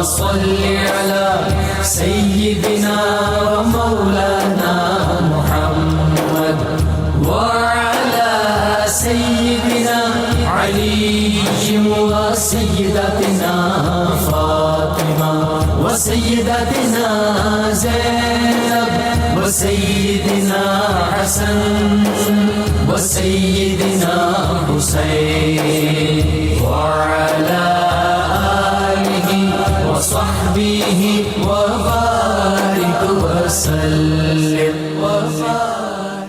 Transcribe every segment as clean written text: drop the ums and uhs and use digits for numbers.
صل على سيدنا ومولانا محمد وعلى سيدنا علي وسيدتنا فاطمة وسيدتنا زينب وسيدنا حسن وسيدنا حسين وعلى آله وصحبه وبارك وسلم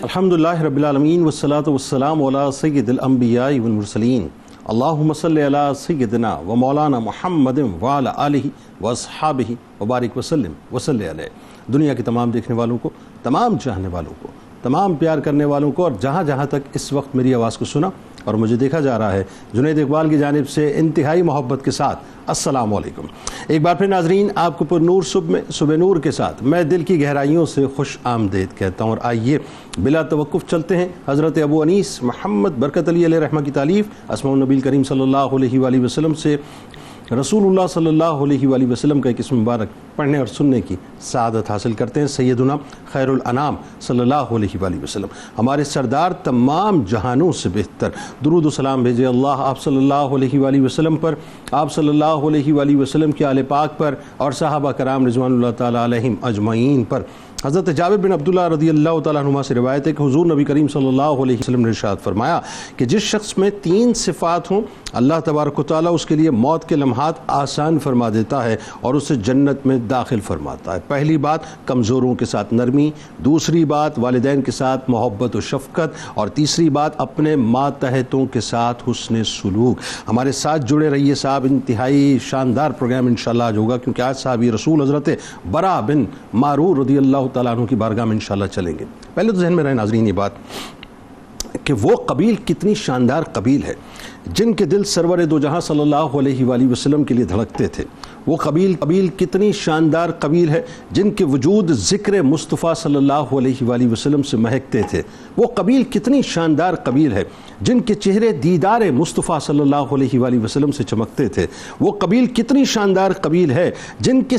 الحمدللہ رب العالمین والصلاة والسلام علی سید الانبیاء والمرسلین اللہم صلی علی سیدنا و مولانا محمد وعلی آلہ واصحابہ وبارک وسلم وصلی علیہ۔ دنیا کے تمام دیکھنے والوں کو، تمام چاہنے والوں کو، تمام پیار کرنے والوں کو، اور جہاں جہاں تک اس وقت میری آواز کو سنا اور مجھے دیکھا جا رہا ہے، جنید اقبال کی جانب سے انتہائی محبت کے ساتھ السلام علیکم۔ ایک بار پھر ناظرین، آپ کو پر نور صبح نور کے ساتھ میں دل کی گہرائیوں سے خوش آمدید کہتا ہوں، اور آئیے بلا توقف چلتے ہیں حضرت ابو انیس محمد برکت علی علیہ رحمہ کی تالیف اسماء النبی کریم صلی اللہ علیہ وآلہ وسلم سے رسول اللہ صلی اللہ علیہ وآلہ وسلم کا ایک اسم مبارک پڑھنے اور سننے کی سعادت حاصل کرتے ہیں۔ سیدنا خیر الانام صلی اللہ علیہ وآلہ وسلم، ہمارے سردار تمام جہانوں سے بہتر، درود و سلام بھیجے اللہ آپ صلی اللہ علیہ وآلہ وسلم پر، آپ صلی اللہ علیہ وآلہ وسلم کے آل پاک پر اور صحابہ کرام رضوان اللہ تعالیٰ علیہم اجمعین پر۔ حضرت جابر بن عبداللہ رضی اللہ تعالیٰ عنہما سے روایت ہے کہ حضور نبی کریم صلی اللہ علیہ وسلم نے ارشاد فرمایا کہ جس شخص میں 3 صفات ہوں، اللہ تبارک و تعالیٰ اس کے لیے موت کے لمحات آسان فرما دیتا ہے اور اسے جنت میں داخل فرماتا ہے۔ پہلی بات کمزوروں کے ساتھ نرمی، دوسری بات والدین کے ساتھ محبت و شفقت، اور تیسری بات اپنے ماتحتوں کے ساتھ حسن سلوک۔ ہمارے ساتھ جڑے رہیے صاحب، انتہائی شاندار پروگرام انشاءاللہ آج ہوگا، کیونکہ آج صحابی رسول حضرت برا بن معرور رضی اللہ تعالیٰ عنہ کی بارگاہ میں انشاءاللہ چلیں گے۔ پہلے تو ذہن میں رہے ناظرین یہ بات کہ وہ قبیل کتنی شاندار قبیل ہے جن کے دل سرور دو جہاں صلی اللہ علیہ وآلہ وسلم کے لیے دھڑکتے تھے۔ وہ قبیل کتنی شاندار قبیل ہے جن کے وجود ذکر مصطفیٰ صلی اللہ علیہ وآلہ وسلم سے مہکتے تھے۔ وہ قبیل کتنی شاندار قبیل ہے جن کے چہرے دیدار مصطفیٰ صلی اللہ علیہ وآلہ وسلم سے چمکتے تھے۔ وہ قبیل کتنی شاندار قبیل ہے جن کے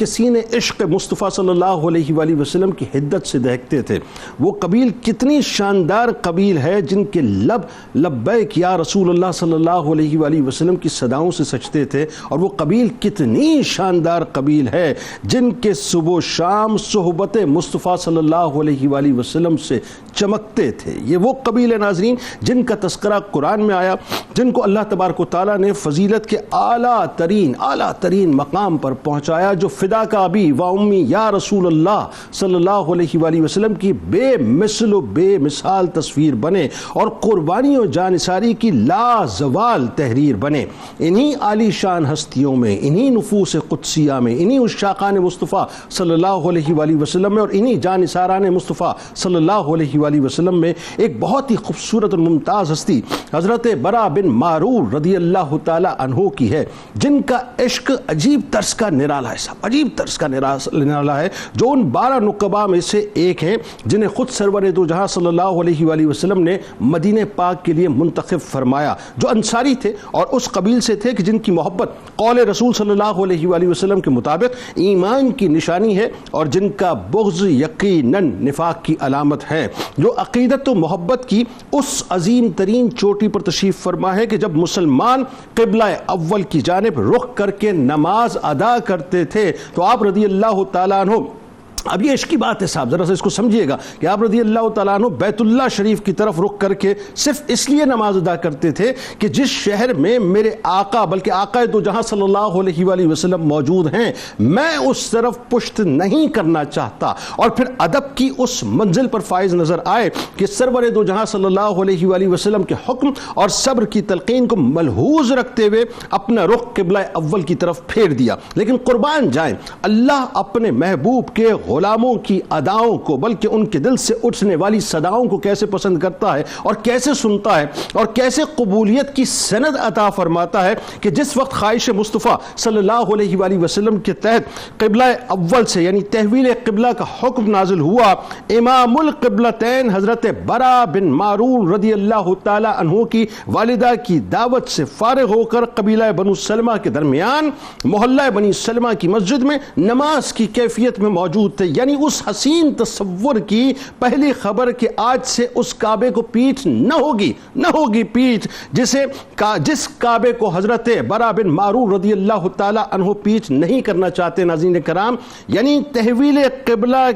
سینے عشق مصطفیٰ صلی اللہ علیہ وآلہ وسلم کی حدت سے دہکتے تھے۔ وہ قبیل کتنی شاندار قبیل ہے جن کے لب لبیک یا رسول اللہ صلی اللہ علیہ وآلہ وسلم کی صداؤں سے سجتے تھے۔ اور وہ قبیل کتنی شاندار قبیل ہے جن کے صبح و شام صحبت مصطفیٰ صلی اللہ علیہ وآلہ وسلم سے چمکتے تھے۔ یہ وہ قبیل ہے ناظرین جن کا تذکرہ قرآن میں آیا، جن کو اللہ تبارک و تعالیٰ نے فضیلت کے اعلیٰ ترین مقام پر پہنچایا، جو فدا کا ابی و امی یا رسول اللہ صلی اللہ علیہ وآلہ وسلم کی بے مثل و بے مثال تصویر بنے اور قربانی و جانثاری کی لازوال تحریر بنے۔ انہی عالی شان ہستیوں میں، انہی نفوس قدسیہ میں، انہی عشاقان مصطفیٰ صلی اللہ علیہ وآلہ وسلم میں، اور انہی جانثاران مصطفیٰ صلی اللہ علیہ وآلہ وسلم میں ایک بہت ہی خوبصورت اور ممتاز ہستی حضرت برا بن معرور رضی اللہ تعالیٰ عنہ کی ہے، جن کا عشق عجیب طرز کا نرالا ہے صاحب، عجیب طرز کا نرالا ہے، جو ان 12 نقباء میں سے ایک ہیں جنہیں خود سرور دو جہاں صلی اللہ علیہ وآلہ وسلم نے مدینہ پاک کے لیے منتخب فرمایا، جو انصاری تھے اور اس قبیل سے تھے کہ جن کی محبت قول رسول صلی اللہ علیہ وآلہ وسلم کے مطابق ایمان کی نشانی ہے، اور جن کا بغض یقیناً نفاق کی علامت ہے، جو عقیدت و محبت کی اس عظیم ترین چوٹی پر تشریف فرما ہے کہ جب مسلمان قبلہ اول کی جانب رخ کر کے نماز ادا کرتے تھے تو آپ رضی اللہ تعالیٰ عنہ اب یہ عشق کی بات ہے صاحب، ذرا سا اس کو سمجھیے گا کہ آپ رضی اللہ تعالیٰ عنہ بیت اللہ شریف کی طرف رخ کر کے صرف اس لیے نماز ادا کرتے تھے کہ جس شہر میں میرے آقا بلکہ آقا دو جہاں صلی اللہ علیہ وآلہ وسلم موجود ہیں میں اس طرف پشت نہیں کرنا چاہتا، اور پھر ادب کی اس منزل پر فائز نظر آئے کہ سرور دو جہاں صلی اللہ علیہ وآلہ وسلم کے حکم اور صبر کی تلقین کو ملحوظ رکھتے ہوئے اپنا رخ قبلہ اول کی طرف پھیر دیا۔ لیکن قربان جائیں، اللہ اپنے محبوب کے غلاموں کی اداؤں کو بلکہ ان کے دل سے اٹھنے والی صداؤں کو کیسے پسند کرتا ہے اور کیسے سنتا ہے اور کیسے قبولیت کی سند عطا فرماتا ہے کہ جس وقت خواہش مصطفیٰ صلی اللہ علیہ وآلہ وسلم کے تحت قبلہ اول سے یعنی تحویل قبلہ کا حکم نازل ہوا، امام القبلتین حضرت برا بن معرور رضی اللہ تعالی عنہ کی والدہ کی دعوت سے فارغ ہو کر قبیلہ بنو سلمہ کے درمیان محلہ بنی سلمہ کی مسجد میں نماز کی کیفیت میں موجود تھے. یعنی اس حسین تصور کی پہلی خبر کہ آج سے اس کعبے کو پیٹھ نہ ہوگی پیٹھ جس کعبے کو حضرت برا بن معرور رضی اللہ تعالی عنہ پیٹھ نہیں کرنا چاہتے. ناظرین کرام، یعنی تحویل قبلہ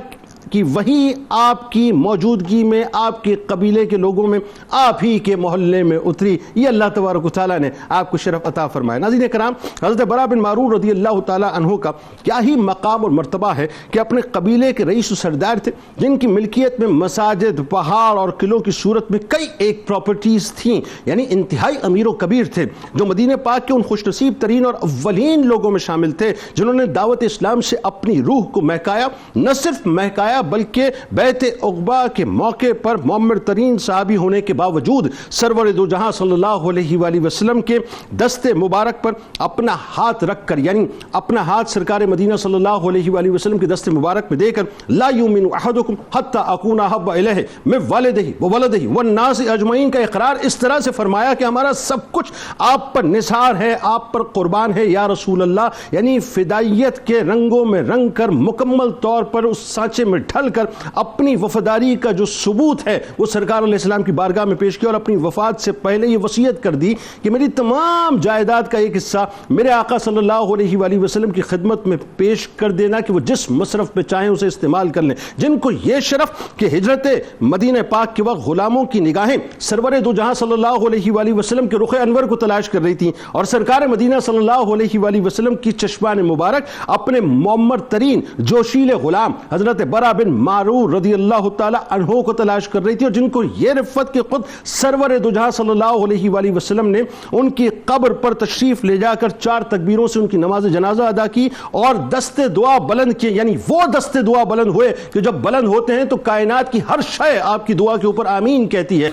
کہ وہی آپ کی موجودگی میں، آپ کے قبیلے کے لوگوں میں، آپ ہی کے محلے میں اتری. یہ اللہ تبارک و تعالیٰ نے آپ کو شرف عطا فرمایا. ناظرین کرام، حضرت برا بن معرور رضی اللہ تعالیٰ عنہ کا کیا ہی مقام اور مرتبہ ہے کہ اپنے قبیلے کے رئیس و سردار تھے، جن کی ملکیت میں مساجد، پہاڑ اور قلعوں کی صورت میں کئی ایک پراپرٹیز تھیں. یعنی انتہائی امیر و کبیر تھے، جو مدینہ پاک کے ان خوش نصیب ترین اور اولین لوگوں میں شامل تھے جنہوں نے دعوت اسلام سے اپنی روح کو مہکایا. نہ صرف مہکایا بلکہ بیعت عقبہ کے موقع پر معمر ترین صحابی ہونے کے باوجود سرور دو جہاں صلی اللہ علیہ وآلہ وسلم کے دست مبارک پر اپنا ہاتھ رکھ کر، یعنی اپنا ہاتھ سرکار مدینہ صلی اللہ علیہ وآلہ وسلم کے دست مبارک میں دے کر، لا یؤمن احدکم حتی اکون احب الیہ من والدہ وولدہ والناس اجمعین کا اقرار اس طرح سے فرمایا کہ ہمارا سب کچھ آپ پر نثار ہے، آپ پر قربان ہے یا رسول اللہ. یعنی فدائیت کے رنگوں میں رنگ کر مکمل طور پر اس سانچے میں ڈھل کر اپنی وفاداری کا جو ثبوت ہے وہ سرکار علیہ السلام کی بارگاہ میں پیش کیا، اور اپنی وفات سے پہلے یہ وصیت کر دی کہ میری تمام جائیداد کا ایک حصہ میرے آقا صلی اللہ علیہ وآلہ وسلم کی خدمت میں پیش کر دینا کہ وہ جس مصرف پہ چاہیں اسے استعمال کر لیں. جن کو یہ شرف کہ ہجرت مدینہ پاک کے وقت غلاموں کی نگاہیں سرور دو جہاں صلی اللہ علیہ وآلہ وسلم کے رخ انور کو تلاش کر رہی تھیں، اور سرکار مدینہ صلی اللہ علیہ وآلہ وسلم کی چشمان مبارک اپنے معمر ترین جوشیل غلام حضرت برا بن معرور رضی اللہ تعالی عنہ کو تلاش کر رہی تھی، اور جن کو یہ رفت کہ خود سرور دو جہاں صلی اللہ علیہ وآلہ وسلم نے ان کی قبر پر تشریف لے جا کر 4 تکبیروں سے ان کی نماز جنازہ ادا کی اور دست دعا بلند کیے. یعنی وہ دست دعا بلند ہوئے کہ جب بلند ہوتے ہیں تو کائنات کی ہر شے آپ کی دعا کے اوپر آمین کہتی ہے.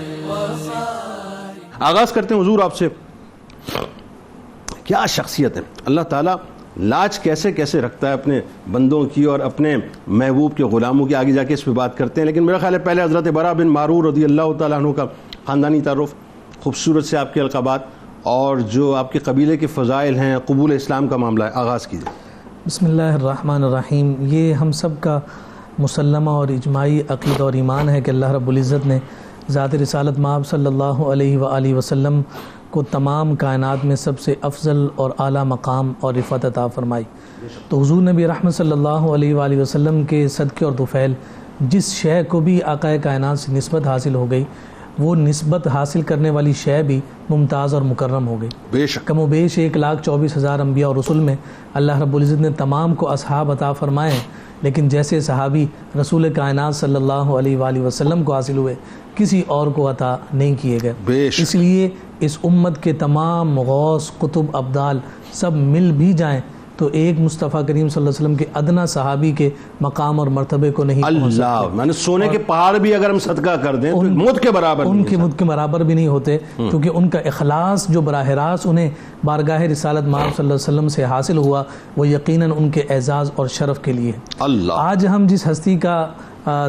آغاز کرتے ہیں حضور آپ سے. کیا شخصیت ہے! اللہ تعالیٰ لاج کیسے کیسے رکھتا ہے اپنے بندوں کی اور اپنے محبوب کے غلاموں کی. آگے جا کے اس پہ بات کرتے ہیں، لیکن میرا خیال ہے پہلے حضرت برا بن معرور رضی اللہ تعالیٰ عنہ کا خاندانی تعارف، خوبصورت سے آپ کے القابات اور جو آپ کے قبیلے کے فضائل ہیں، قبول اسلام کا معاملہ ہے. آغاز کیجئے. بسم اللہ الرحمن الرحیم. یہ ہم سب کا مسلمہ اور اجماعی عقیدہ اور ایمان ہے کہ اللہ رب العزت نے ذات رسالت مآب صلی اللہ علیہ وآلہ وسلم کو تمام کائنات میں سب سے افضل اور اعلیٰ مقام اور رفعت عطا فرمائی. تو حضور نبی رحمت صلی اللہ علیہ وآلہ وسلم کے صدقے اور طفیل جس شے کو بھی آقا کائنات سے نسبت حاصل ہو گئی، وہ نسبت حاصل کرنے والی شے بھی ممتاز اور مکرم ہو گئی. بے شک کم و بیش 1,24,000 انبیاء اور رسول میں اللہ رب العزت نے تمام کو اصحاب عطا فرمائے ہیں، لیکن جیسے صحابی رسول کائنات صلی اللہ علیہ وآلہ وسلم کو حاصل ہوئے کسی اور کو عطا نہیں کیے گئے. اس لیے اس امت کے تمام غوث، قطب، ابدال سب مل بھی جائیں تو ایک مصطفیٰ کریم صلی اللہ علیہ وسلم کے ادنا صحابی کے مقام اور مرتبے کو نہیں پہنچ سکتے. اللہ، میں نے سونے کے پہاڑ بھی اگر ہم صدقہ کر دیں تو مجھ کے برابر ان کے مجھ کے برابر بھی نہیں ہوتے، کیونکہ ان کا اخلاص جو براہ راست انہیں بارگاہ رسالت مآب صلی اللہ علیہ وسلم سے حاصل ہوا وہ یقیناً ان کے اعزاز اور شرف کے لیے. اللہ، آج ہم جس ہستی کا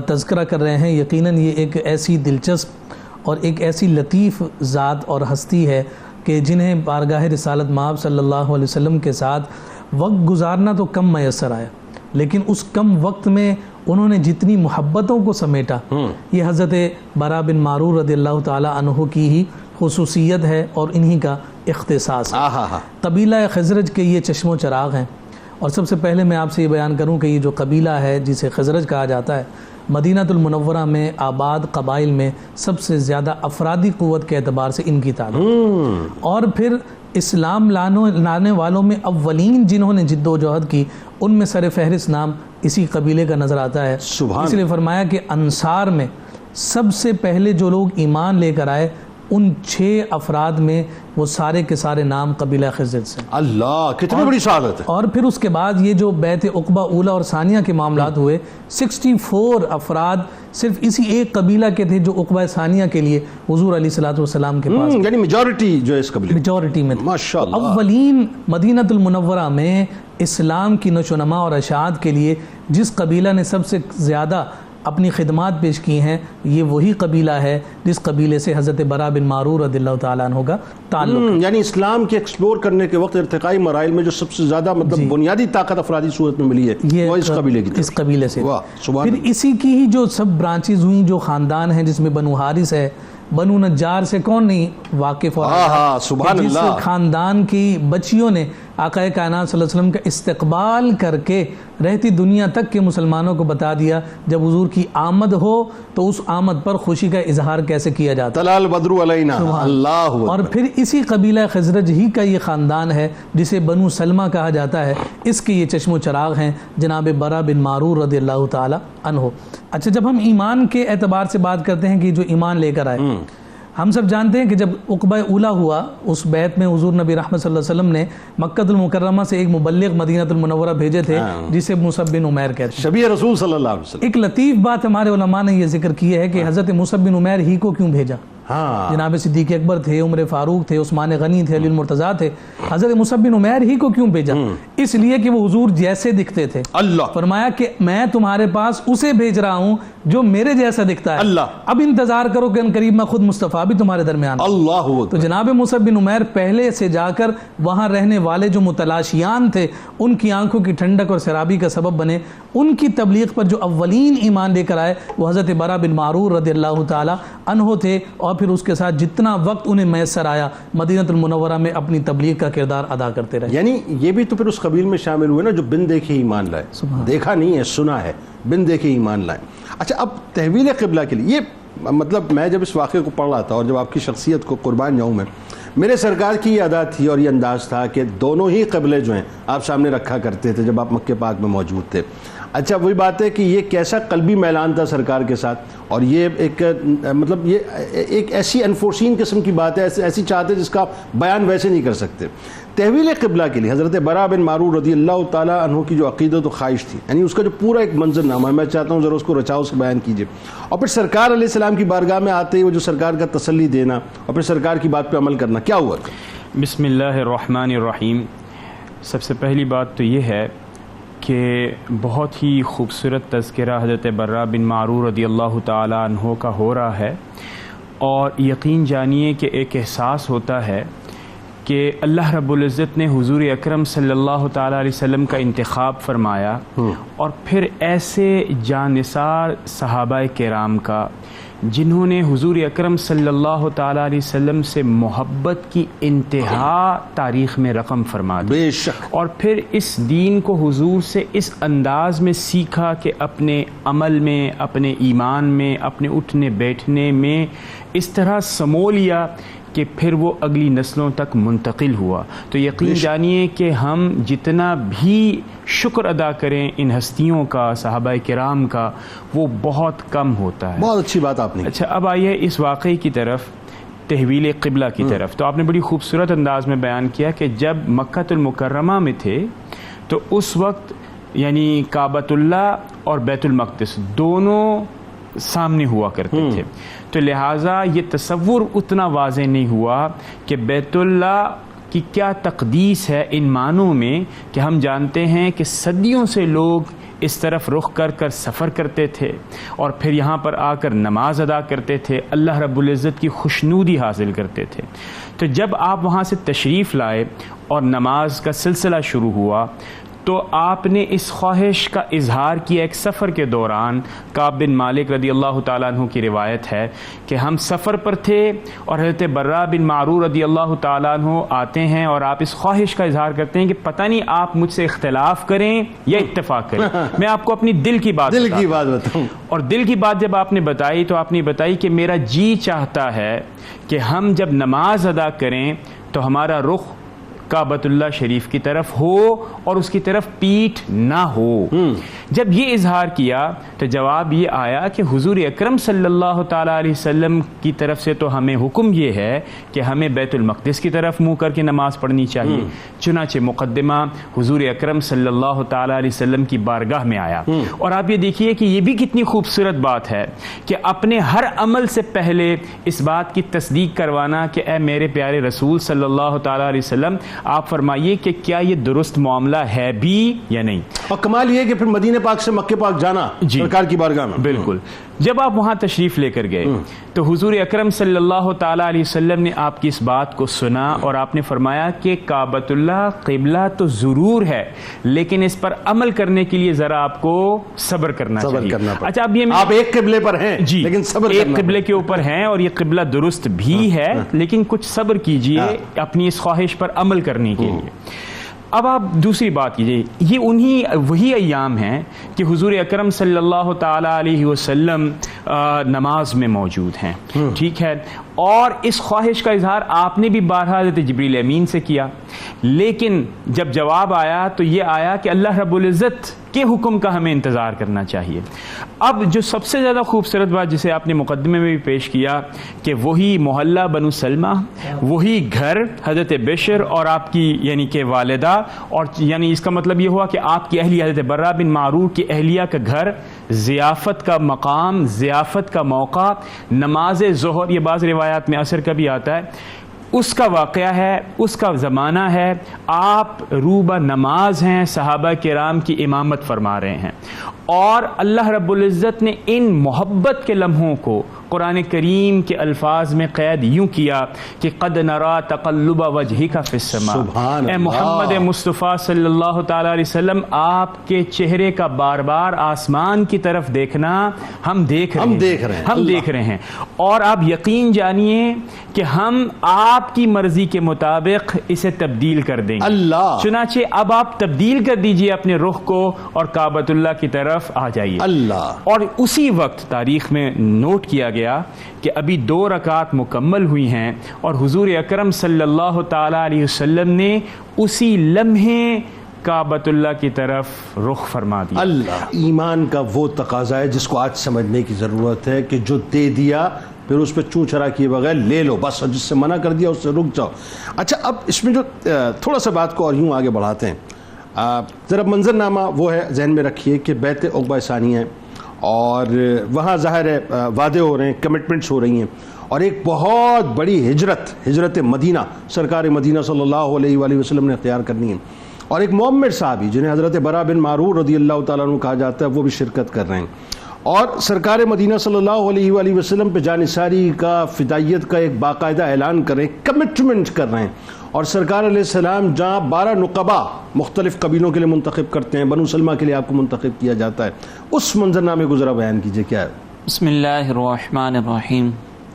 تذکرہ کر رہے ہیں یقیناً یہ ایک ایسی دلچسپ اور ایک ایسی لطیف ذات اور ہستی ہے کہ جنہیں بارگاہ رسالت مآب صلی اللہ علیہ وسلم کے ساتھ وقت گزارنا تو کم میسر آیا، لیکن اس کم وقت میں انہوں نے جتنی محبتوں کو سمیٹا، یہ حضرت برا بن معرور رضی اللہ تعالی عنہ کی ہی خصوصیت ہے اور انہی کا اختصاص ہے. قبیلہ خزرج کے یہ چشم و چراغ ہیں. اور سب سے پہلے میں آپ سے یہ بیان کروں کہ یہ جو قبیلہ ہے جسے خزرج کہا جاتا ہے، مدینہ المنورہ میں آباد قبائل میں سب سے زیادہ افرادی قوت کے اعتبار سے ان کی تعداد، اور پھر اسلام لانے والوں میں اولین جنہوں نے جد و جہد کی ان میں سر فہرست نام اسی قبیلے کا نظر آتا ہے. اس لیے فرمایا کہ انصار میں سب سے پہلے جو لوگ ایمان لے کر آئے ان 6 افراد میں وہ سارے کے سارے نام قبیلہ خزرج سے. اللہ کتنی بڑی سعادت ہے. اور پھر اس کے بعد یہ جو بیعت عقبہ اولیٰ اور ثانیہ کے معاملات ہوئے 64 افراد صرف اسی ایک قبیلہ کے تھے جو عقبہ ثانیہ کے لیے حضور علیہ الصلوۃ والسلام کے پاس، یعنی میجورٹی جو ہے اس قبیلے میجورٹی میں. ماشاءاللہ. اولین مدینہ المنورہ میں اسلام کی نشو و نما اور اشاعت کے لیے جس قبیلہ نے سب سے زیادہ اپنی خدمات پیش کی ہیں یہ وہی قبیلہ ہے جس قبیلے سے حضرت برا بن معرور رضی اللہ تعالیٰ عنہ کا تعلق ہے. یعنی اسلام کے ایکسپلور کرنے کے وقت ارتقائی مراحل میں جو سب سے زیادہ مطلب بنیادی طاقت افرادی صورت میں ملی ہے وہ اس قبیلے کی، اس قبیلے سے. سبحان پھر اسی کی ہی جو سب برانچز ہوئیں، جو خاندان ہیں جس میں بنو حارث ہے، بنو نجار سے کون نہیں واقف اور جس خاندان کی بچیوں نے آقا کائنات صلی اللہ علیہ وسلم کا استقبال کر کے رہتی دنیا تک کے مسلمانوں کو بتا دیا جب حضور کی آمد ہو تو اس آمد پر خوشی کا اظہار کیسے کیا جاتا ہے. طلع البدر علینا. اللہ. اور پھر اسی قبیلہ خزرج ہی کا یہ خاندان ہے جسے بنو سلمہ کہا جاتا ہے، اس کے یہ چشم و چراغ ہیں جناب برا بن معرور رضی اللہ تعالی عنہ. اچھا، جب ہم ایمان کے اعتبار سے بات کرتے ہیں کہ جو ایمان لے کر آئے، ہم سب جانتے ہیں کہ جب عقبہ اولیٰ ہوا اس بیعت میں حضور نبی رحمت صلی اللہ علیہ وسلم نے مکہ المکرمہ سے ایک مبلغ مدینہ المنورہ بھیجے تھے جسے مصعب بن عمیر کہتے ہیں، شبیہ رسول صلی اللہ علیہ وسلم. ایک لطیف بات ہمارے علماء نے یہ ذکر کی ہے کہ حضرت مصعب بن عمیر ہی کو کیوں بھیجا. جناب صدیق اکبر تھے، عمر فاروق تھے، عثمان غنی تھے، علی المرتضیٰ تھے، حضرت مصعب بن عمیر ہی کو کیوں بھیجا؟ اس لیے کہ وہ حضور جیسے دکھتے تھے. اللہ فرمایا کہ میں تمہارے پاس اسے بھیج رہا ہوں جو میرے جیسا دکھتا ہے. اللہ اب انتظار کرو کہ ان قریب میں خود مصطفیٰ بھی تمہارے درمیان. اللہ. تو جناب مصعب بن عمیر پہلے سے جا کر وہاں رہنے والے جو متلاشیان تھے ان کی آنکھوں کی ٹھنڈک اور سرابی کا سبب بنے. ان کی تبلیغ پر جو اولین ایمان لے کر آئے وہ حضرت برا بن معرور رضی اللہ تعالی عنہ تھے، اور پھر اس کے ساتھ جتنا وقت انہیں میسر آیا مدینہ المنورہ میں اپنی تبلیغ کا کردار ادا کرتے رہے. یعنی یہ بھی تو پھر اس قبیل میں شامل ہوئے نا جو بن دیکھے ایمان لائے. دیکھا نہیں ہے، سنا ہے، بن دیکھے ایمان لائے. اچھا، اب تحویل قبلہ کے لیے یہ مطلب میں جب اس واقعے کو پڑھ رہا تھا اور جب آپ کی شخصیت کو قربان جاؤں میں، میرے سرکار کی یہ ادا تھی اور یہ انداز تھا کہ دونوں ہی قبلے جو ہیں آپ سامنے رکھا کرتے تھے جب آپ مکہ پاک میں موجود تھے. اچھا، وہی بات ہے کہ یہ کیسا قلبی میلان تھا سرکار کے ساتھ، اور یہ ایک مطلب یہ ایک ایسی انفورسین قسم کی بات ہے، ایسی چاہت ہے جس کا بیان ویسے نہیں کر سکتے. تحویل قبلہ کے لیے حضرت برا بن معرور رضی اللہ تعالیٰ عنہ کی جو عقیدت و خواہش تھی، یعنی اس کا جو پورا ایک منظر نامہ ہے، میں چاہتا ہوں ذرا اس کو رچاؤ سے بیان کیجئے. اور پھر سرکار علیہ السلام کی بارگاہ میں آتے ہی وہ جو سرکار کا تسلی دینا اور پھر سرکار کی بات پہ عمل کرنا، کیا ہوا؟ بسم اللہ الرحمن الرحیم. سب سے پہلی بات تو یہ ہے کہ بہت ہی خوبصورت تذکرہ حضرت برا بن معرور رضی اللہ تعالیٰ عنہ کا ہو رہا ہے، اور یقین جانیے کہ ایک احساس ہوتا ہے کہ اللہ رب العزت نے حضور اکرم صلی اللہ تعالیٰ علیہ وسلم کا انتخاب فرمایا، اور پھر ایسے جانثار صحابہ کرام کا جنہوں نے حضور اکرم صلی اللہ تعالیٰ علیہ وسلم سے محبت کی انتہا تاریخ میں رقم فرما دی، بے شک، اور پھر اس دین کو حضور سے اس انداز میں سیکھا کہ اپنے عمل میں، اپنے ایمان میں، اپنے اٹھنے بیٹھنے میں اس طرح سمو لیا کہ پھر وہ اگلی نسلوں تک منتقل ہوا. تو یقین جانیے کہ ہم جتنا بھی شکر ادا کریں ان ہستیوں کا، صحابہ کرام کا، وہ بہت کم ہوتا ہے. بہت اچھی بات آپ نے. اچھا، اب آئیے اس واقعے کی طرف، تحویل قبلہ کی طرف. تو آپ نے بڑی خوبصورت انداز میں بیان کیا کہ جب مکہ المکرمہ میں تھے تو اس وقت یعنی کعبۃ اللہ اور بیت المقدس دونوں سامنے ہوا کرتے تھے، تو لہٰذا یہ تصور اتنا واضح نہیں ہوا کہ بیت اللہ کی کیا تقدیس ہے ان معنوں میں کہ ہم جانتے ہیں کہ صدیوں سے لوگ اس طرف رخ کر کر سفر کرتے تھے اور پھر یہاں پر آ کر نماز ادا کرتے تھے، اللہ رب العزت کی خوشنودی حاصل کرتے تھے. تو جب آپ وہاں سے تشریف لائے اور نماز کا سلسلہ شروع ہوا تو آپ نے اس خواہش کا اظہار کیا ایک سفر کے دوران. کعب بن مالک رضی اللہ تعالیٰ عنہ کی روایت ہے کہ ہم سفر پر تھے اور حضرت برا بن معرور رضی اللہ تعالیٰ عنہ آتے ہیں اور آپ اس خواہش کا اظہار کرتے ہیں کہ پتہ نہیں آپ مجھ سے اختلاف کریں یا اتفاق کریں، میں آپ کو اپنی دل کی بات بتاؤں. اور دل کی بات جب آپ نے بتائی تو آپ نے بتائی کہ میرا جی چاہتا ہے کہ ہم جب نماز ادا کریں تو ہمارا رخ کعبۃ اللہ شریف کی طرف ہو اور اس کی طرف پیٹھ نہ ہو۔ جب یہ اظہار کیا تو جواب یہ آیا کہ حضور اکرم صلی اللہ تعالیٰ علیہ وسلم کی طرف سے تو ہمیں حکم یہ ہے کہ ہمیں بیت المقدس کی طرف منہ کر کے نماز پڑھنی چاہیے۔ چنانچہ مقدمہ حضور اکرم صلی اللہ تعالیٰ علیہ وسلم کی بارگاہ میں آیا، اور آپ یہ دیکھیے کہ یہ بھی کتنی خوبصورت بات ہے کہ اپنے ہر عمل سے پہلے اس بات کی تصدیق کروانا کہ اے میرے پیارے رسول صلی اللہ تعالیٰ علیہ وسلم آپ فرمائیے کہ کیا یہ درست معاملہ ہے بھی یا نہیں۔ اور کمال یہ ہے کہ پھر مدینہ پاک سے مکہ پاک جانا سرکار کی بارگاہ میں۔ بالکل، جب آپ وہاں تشریف لے کر گئے تو حضور اکرم صلی اللہ تعالیٰ علیہ وسلم نے آپ کی اس بات کو سنا اور آپ نے فرمایا کہ کعبۃ اللہ قبلہ تو ضرور ہے، لیکن اس پر عمل کرنے کے لیے ذرا آپ کو صبر کرنا چاہیے۔ اچھا، اب یہ آپ ایک قبلے پر ہیں جی، لیکن صبر ایک قبلے کے اوپر ہیں اور یہ قبلہ درست بھی ہے، لیکن کچھ صبر کیجئے اپنی اس خواہش پر عمل کرنے کے لیے۔ اب آپ دوسری بات کیجئے، یہ وہی ایام ہیں کہ حضور اکرم صلی اللہ تعالیٰ علیہ وسلم نماز میں موجود ہیں، ٹھیک ہے، اور اس خواہش کا اظہار آپ نے بھی بارہا حضرت جبریل امین سے کیا، لیکن جب جواب آیا تو یہ آیا کہ اللہ رب العزت کے حکم کا ہمیں انتظار کرنا چاہیے۔ اب جو سب سے زیادہ خوبصورت بات جسے آپ نے مقدمے میں بھی پیش کیا کہ وہی محلہ بنو سلمہ، وہی گھر حضرت بشر اور آپ کی یعنی کہ والدہ، اور یعنی اس کا مطلب یہ ہوا کہ آپ کی اہلیہ حضرت برہ بن معرور کی اہلیہ کا گھر، ضیافت کا مقام، ضیافت کا موقع، نماز ظہر، یہ بعض روایات میں عصر کا بھی آتا ہے، اس کا واقعہ ہے، اس کا زمانہ ہے، آپ روبہ نماز ہیں، صحابہ کرام کی امامت فرما رہے ہیں، اور اللہ رب العزت نے ان محبت کے لمحوں کو قرآن کریم کے الفاظ میں قید یوں کیا کہ قد نرا تقلب وجہک فی السماء، اے محمد مصطفیٰ صلی اللہ تعالیٰ علیہ وسلم آپ کے چہرے کا بار بار آسمان کی طرف دیکھنا ہم دیکھ رہے ہیں، اور آپ یقین جانیے کہ ہم آپ کی مرضی کے مطابق اسے تبدیل کر دیں گے۔ چنانچہ اب آپ تبدیل کر دیجئے اپنے رخ کو اور کعبۃ اللہ کی طرف آ جائیے۔ اور اسی وقت تاریخ میں نوٹ کیا گیا کہ ابھی 2 رکعات مکمل ہوئی ہیں اور حضور اکرم صلی اللہ تعالیٰ علیہ وسلم نے اسی لمحے کعبۃ اللہ کی طرف رخ فرما دیا۔ اللہ، ایمان کا وہ تقاضا ہے جس کو آج سمجھنے کی ضرورت ہے کہ جو دے دیا پھر اس پہ چوں چرا کیے بغیر لے لو بس، جس سے منع کر دیا اس سے رک جاؤ۔ اچھا، اب اس میں جو تھوڑا سا بات کو اور یوں آگے بڑھاتے ہیں، ذرا منظرنامہ وہ ہے ذہن میں رکھیے کہ بیت عقبہ ثانیہ ہے اور وہاں ظاہر ہے وعدے ہو رہے ہیں، کمٹمنٹس ہو رہی ہیں، اور ایک بہت بڑی ہجرت مدینہ سرکار مدینہ صلی اللہ علیہ وآلہ وسلم نے اختیار کرنی ہے، اور ایک معمر صحابی جنہیں حضرت برہ بن معرور رضی اللہ تعالیٰ عنہ کہا جاتا ہے وہ بھی شرکت کر رہے ہیں، اور سرکار مدینہ صلی اللہ علیہ وآلہ وسلم پہ جانثاری کا، فدائیت کا ایک باقاعدہ اعلان کر رہے ہیں، کمٹمنٹ کر رہے ہیں، اور سرکار علیہ السلام جہاں 12 نقبہ مختلف قبیلوں کے لیے منتخب کرتے ہیں، بنو سلمہ کے لیے آپ کو منتخب کیا جاتا ہے، اس منظرنامے کو ذرا بیان کیجئے کیا ہے؟ بسم اللہ الرحمن الرحیم۔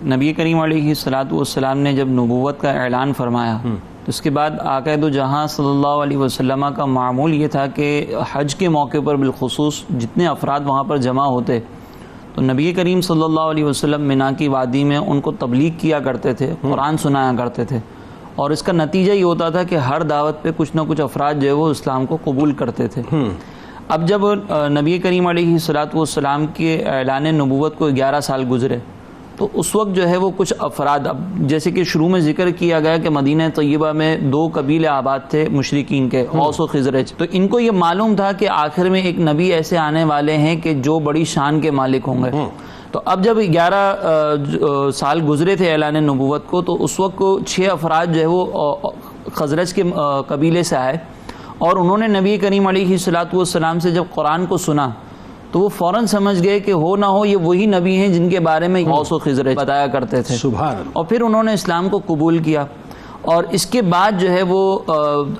نبی کریم علیہ الصلاۃ والسلام نے جب نبوت کا اعلان فرمایا تو اس کے بعد آقا دو جہاں صلی اللہ علیہ وسلم کا معمول یہ تھا کہ حج کے موقع پر بالخصوص جتنے افراد وہاں پر جمع ہوتے تو نبی کریم صلی اللہ علیہ وسلم مینا کی وادی میں ان کو تبلیغ کیا کرتے تھے، قرآن سنایا کرتے تھے، اور اس کا نتیجہ یہ ہوتا تھا کہ ہر دعوت پہ کچھ نہ کچھ افراد جو ہے وہ اسلام کو قبول کرتے تھے۔ اب جب نبی کریم علیہ الصلاۃ والسلام کے اعلان نبوت کو 11 سال گزرے تو اس وقت جو ہے وہ کچھ افراد، اب جیسے کہ شروع میں ذکر کیا گیا کہ مدینہ طیبہ میں 2 قبیلے آباد تھے مشرکین کے، اوس و خزرج، تو ان کو یہ معلوم تھا کہ آخر میں ایک نبی ایسے آنے والے ہیں کہ جو بڑی شان کے مالک ہوں گے۔ تو اب جب 11 سال گزرے تھے اعلان نبوت کو تو اس وقت 6 افراد جو ہے وہ خزرج کے قبیلے سے آئے، اور انہوں نے نبی کریم علیہ الصلاۃ والسلام سے جب قرآن کو سنا تو وہ فوراً سمجھ گئے کہ ہو نہ ہو یہ وہی نبی ہیں جن کے بارے میں اوس و خزرج بتایا کرتے تھے، سبحان اللہ۔ اور پھر انہوں نے اسلام کو قبول کیا، اور اس کے بعد جو ہے وہ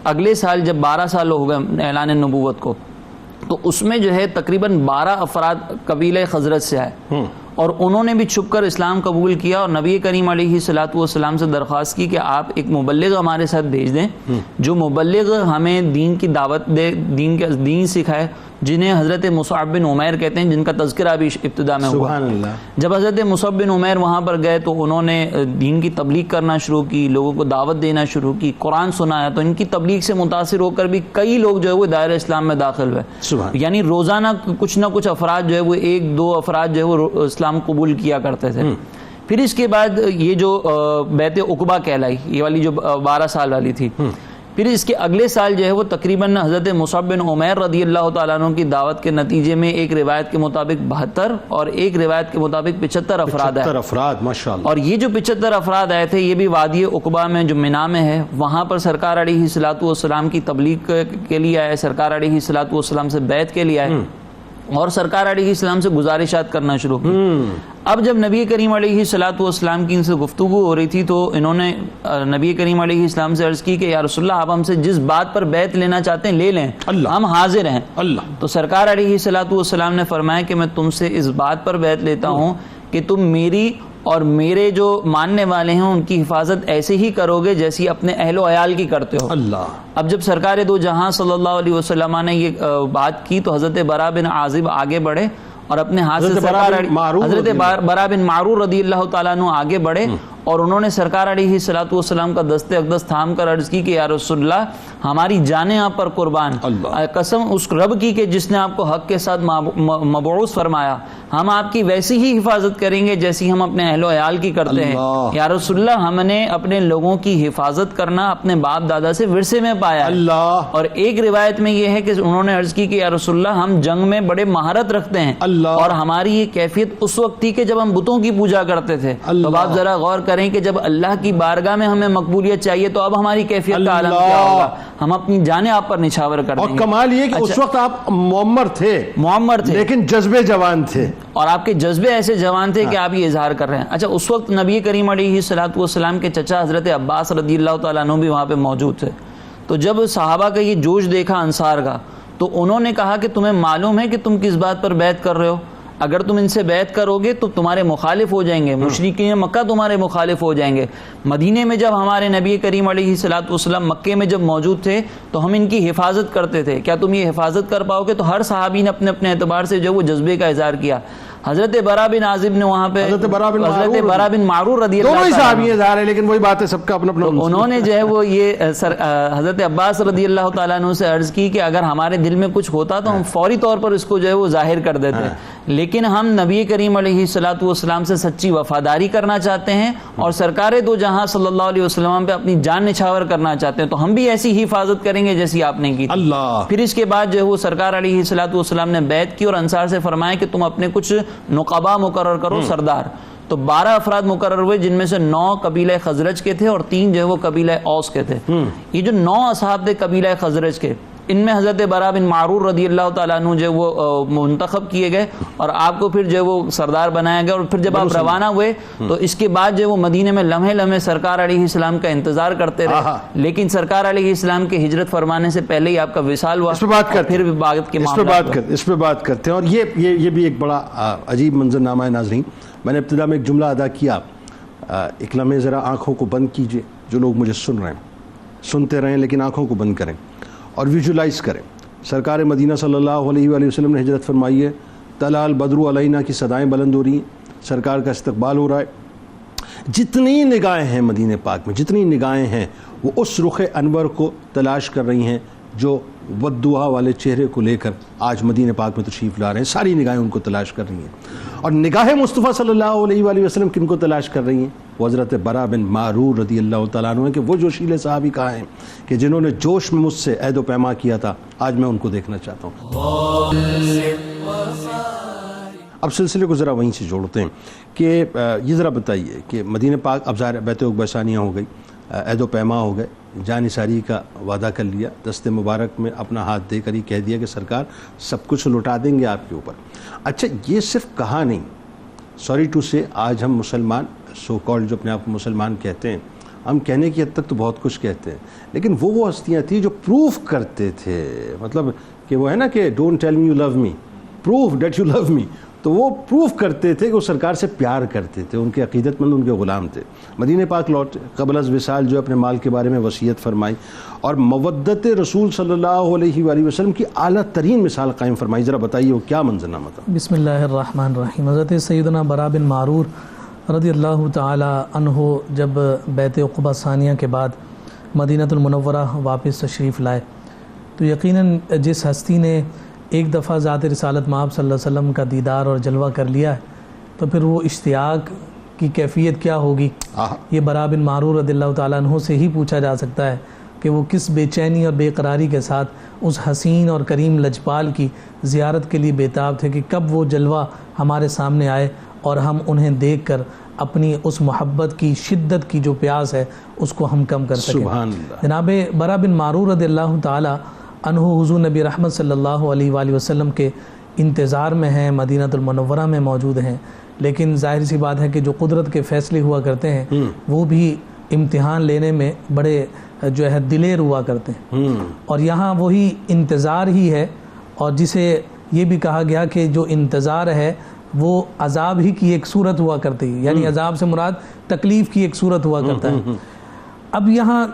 اگلے سال جب 12 سال ہو گئے اعلان نبوت کو تو اس میں جو ہے تقریباً 12 افراد قبیلہ خزرج سے آئے، اور انہوں نے بھی چھپ کر اسلام قبول کیا، اور نبی کریم علیہ الصلاۃ والسلام سے درخواست کی کہ آپ ایک مبلغ ہمارے ساتھ بھیج دیں جو مبلغ ہمیں دین کی دعوت دے، دین سکھائے، جنہیں حضرت مصعب بن عمیر کہتے ہیں، جن کا تذکرہ بھی ابتدا میں ہوا. سبحان اللہ. جب حضرت مصعب بن عمیر وہاں پر گئے تو انہوں نے دین کی تبلیغ کرنا شروع کی، لوگوں کو دعوت دینا شروع کی، قرآن سنایا. تو ان کی تبلیغ سے متاثر ہو کر بھی کئی لوگ جو ہے وہ دائرہ اسلام میں داخل ہوئے. سبحان. یعنی روزانہ کچھ نہ کچھ افراد جو ہے وہ 1-2 افراد جو ہے وہ اسلام قبول کیا کرتے تھے. پھر اس کے بعد یہ جو بیعت عقبہ کہلائی، یہ والی جو 12 سال والی تھی. پھر اس کے اگلے سال جو ہے وہ تقریباً حضرت مصعب بن عمیر رضی اللہ تعالیٰ عنہ کی دعوت کے نتیجے میں ایک روایت کے مطابق 72 اور ایک روایت کے مطابق 75 افراد آئے. 75 افراد ماشاءاللہ. اور یہ جو 75 افراد آئے تھے یہ بھی وادی عقبہ میں جو منا میں ہے، وہاں پر سرکار علیہ الصلوۃ والسلام کی تبلیغ کے لیے آئے، سرکار علیہ الصلوۃ والسلام سے بیعت کے لیے آئے اور سرکار علیہ السلام سے گزارشات کرنا شروع کی. اب جب نبی کریم علیہ الصلوۃ والسلام کی ان سے گفتگو ہو رہی تھی تو انہوں نے نبی کریم علیہ السلام سے عرض کی کہ یا رسول اللہ، آپ ہم سے جس بات پر بیعت لینا چاہتے ہیں لے لیں، ہم حاضر ہیں. تو سرکار علیہ الصلوۃ والسلام نے فرمایا کہ میں تم سے اس بات پر بیعت لیتا ہوں کہ تم میری اور میرے جو ماننے والے ہیں ان کی حفاظت ایسے ہی کرو گے جیسی اپنے اہل و عیال کی کرتے ہو. اللہ. اب جب سرکار دو جہاں صلی اللہ علیہ وسلم نے یہ بات کی تو حضرت برا بن عازب آگے بڑھے اور اپنے ہاتھ سے حضرت برا بن معرور رضی اللہ تعالیٰ عنہ آگے بڑھے اور انہوں نے سرکار علیہ الصلوۃ والسلام کا دست اقدس تھام کر عرض کی کہ یا رسول اللہ، ہماری جانیں آپ پر قربان، قسم اس رب کی کہ جس نے آپ کو حق کے ساتھ مبعوث فرمایا، ہم آپ کی ویسی ہی حفاظت کریں گے جیسی ہم اپنے اہل و عیال کی کرتے ہیں. یا رسول اللہ، ہم نے اپنے لوگوں کی حفاظت کرنا اپنے باپ دادا سے ورثے میں پایا. اور ایک روایت میں یہ ہے کہ انہوں نے عرض کی کہ یا رسول اللہ، ہم جنگ میں بڑے مہارت رکھتے ہیں اور ہماری یہ کیفیت اس وقت تھی کہ جب ہم بتوں کی پوجا کرتے تھے. تو آپ ذرا غور کریں کہ جب اللہ کی بارگاہ میں ہمیں مقبولیت چاہیے تو اب ہماری کیفیت کا عالم کیا ہوگا. ہم اپنی جانیں آپ پر نچھاور کر دیں گے. اور کمال یہ کہ اس وقت آپ معمر تھے لیکن جذبے جوان تھے، اور آپ کے جذبے ایسے جوان تھے کہ آپ یہ اظہار کر رہے ہیں. اچھا، اس وقت نبی کریم علیہ الصلوۃ والسلام کے چچا حضرت عباس رضی اللہ تعالیٰ عنہ بھی وہاں پہ موجود تھے. تو جب صحابہ کا یہ جوش دیکھا انصار کا تو انہوں نے کہا کہ تمہیں معلوم ہے کہ تم کس بات پر بیعت کر رہے ہو؟ اگر تم ان سے بیعت کرو گے تو تمہارے مخالف ہو جائیں گے، مشرکین مکہ تمہارے مخالف ہو جائیں گے. مدینے میں جب ہمارے نبی کریم علیہ الصلوۃ والسلام مکے میں جب موجود تھے تو ہم ان کی حفاظت کرتے تھے، کیا تم یہ حفاظت کر پاؤ گے؟ تو ہر صحابی نے اپنے اپنے اعتبار سے جو وہ جذبے کا اظہار کیا. حضرت برا بن عازب نے وہاں پہ حضرت برا بن معرور رضی اللہ دونوں ہی صحابی اظہار ہے، لیکن وہی بات ہے سب کا اپنا اپنا. انہوں نے جو ہے وہ یہ حضرت عباس رضی اللہ تعالیٰ عنہ سے عرض کی کہ اگر ہمارے دل میں کچھ ہوتا تو ہم فوری طور پر اس کو جو ہے وہ ظاہر کر دیتے، لیکن ہم نبی کریم علیہ الصلوۃ والسلام سے سچی وفاداری کرنا چاہتے ہیں اور سرکار دو جہاں صلی اللہ علیہ وسلم پہ اپنی جان نچھاور کرنا چاہتے ہیں، تو ہم بھی ایسی ہی حفاظت کریں گے جیسی آپ نے کی. اللہ. پھر اس کے بعد جو ہے وہ سرکار علیہ الصلوۃ والسلام نے بیعت کی اور انصار سے فرمایا کہ تم اپنے کچھ نقبا مقرر کرو، سردار. تو 12 افراد مقرر ہوئے، جن میں سے 9 قبیلہ خزرج کے تھے اور 3 جو ہے وہ قبیلہ اوس کے تھے. یہ جو 9 اصحاب تھے قبیلہ خزرج کے، ان میں حضرت برا بن معرور رضی اللہ تعالیٰ عنہ جو وہ منتخب کیے گئے اور آپ کو پھر جو ہے وہ سردار بنایا گیا. اور پھر جب آپ روانہ ہوئے تو اس کے بعد جو ہے وہ مدینے میں لمحے لمحے سرکار علیہ السلام کا انتظار کرتے رہے، لیکن سرکار علیہ السلام کی ہجرت فرمانے سے پہلے ہی آپ کا وصال ہوا. اس پہ بات کرتے پھر باغت کے اس پہ بات کرتے ہیں. اور یہ بھی ایک بڑا عجیب منظرنامہ ہے. ناظرین، میں نے ابتدا میں ایک جملہ ادا کیا، ایک لمحے ذرا آنکھوں کو بند کیجئے. جو لوگ مجھے سن رہے ہیں سنتے رہیں لیکن آنکھوں کو بند کریں اور ویژولائز کریں. سرکار مدینہ صلی اللہ علیہ وآلہ وسلم نے ہجرت فرمائی ہے، طلع البدر علینا کی صدائیں بلند ہو رہی ہیں، سرکار کا استقبال ہو رہا ہے. جتنی نگاہیں ہیں مدینہ پاک میں، جتنی نگاہیں ہیں وہ اس رخ انور کو تلاش کر رہی ہیں جو والضحیٰ والے چہرے کو لے کر آج مدینہ پاک میں تشریف لا رہے ہیں. ساری نگاہیں ان کو تلاش کر رہی ہیں. اور نگاہ مصطفیٰ صلی اللہ علیہ وآلہ وسلم کن کو تلاش کر رہی ہیں؟ وہ حضرت برا بن معرور رضی اللہ تعالیٰ عنہ کہ وہ جوشیلے صحابی کہاں ہیں کہ جنہوں نے جوش میں مجھ سے عہد و پیما کیا تھا، آج میں ان کو دیکھنا چاہتا ہوں. اب سلسلے کو ذرا وہیں سے جوڑتے ہیں کہ یہ ذرا بتائیے کہ مدینہ پاک اب ظاہر بیعت عقبہ ثانیہ ہو گئی، عہد و پیما ہو گئے، جان نثاری کا وعدہ کر لیا، دست مبارک میں اپنا ہاتھ دے کر ہی کہہ دیا کہ سرکار سب کچھ لوٹا دیں گے آپ کے اوپر. اچھا، یہ صرف کہا نہیں، سوری ٹو سے آج ہم مسلمان سو کالڈ جو اپنے آپ کو مسلمان کہتے ہیں، ہم کہنے کی حد تک تو بہت کچھ کہتے ہیں، لیکن وہ ہستیاں تھیں جو پروف کرتے تھے. مطلب کہ وہ ہے نا کہ don't tell me you love me, proof that you love me. تو وہ پروف کرتے تھے کہ وہ سرکار سے پیار کرتے تھے، ان کے عقیدت مند ان کے غلام تھے. مدینہ پاک لوٹے، قبل از وصال جو اپنے مال کے بارے میں وصیت فرمائی اور مودت رسول صلی اللہ علیہ وآلہ وسلم کی اعلیٰ ترین مثال قائم فرمائی. ذرا بتائیے وہ کیا منظرنامہ تھا؟ بسم اللہ الرحمن الرحیم. حضرت سیدنا برا بن معرور رضی اللہ تعالی عنہ جب بیعت عقبہ ثانیہ کے بعد مدینہ المنورہ واپس تشریف لائے تو یقیناً جس ہستی نے ایک دفعہ ذات رسالت مآب صلی اللہ علیہ وسلم کا دیدار اور جلوہ کر لیا ہے تو پھر وہ اشتیاق کی کیفیت کیا ہوگی، یہ برا بن معرور رضی اللہ تعالیٰ عنہ سے ہی پوچھا جا سکتا ہے کہ وہ کس بے چینی اور بے قراری کے ساتھ اس حسین اور کریم لجپال کی زیارت کے لیے بےتاب تھے کہ کب وہ جلوہ ہمارے سامنے آئے اور ہم انہیں دیکھ کر اپنی اس محبت کی شدت کی جو پیاس ہے اس کو ہم کم کر سکیں. سبحان اللہ. جناب برا بن معرور رضی اللہ تعالی عنہ حضور نبی رحمت صلی اللہ علیہ وآلہ وسلم کے انتظار میں ہیں، مدینہ المنورہ میں موجود ہیں، لیکن ظاہر سی بات ہے کہ جو قدرت کے فیصلے ہوا کرتے ہیں وہ بھی امتحان لینے میں بڑے جو ہے دلیر ہوا کرتے ہیں، اور یہاں وہی انتظار ہی ہے، اور جسے یہ بھی کہا گیا کہ جو انتظار ہے وہ عذاب ہی کی ایک صورت ہوا کرتی ہے، یعنی عذاب سے مراد تکلیف کی ایک صورت ہوا کرتا ہے. اب یہاں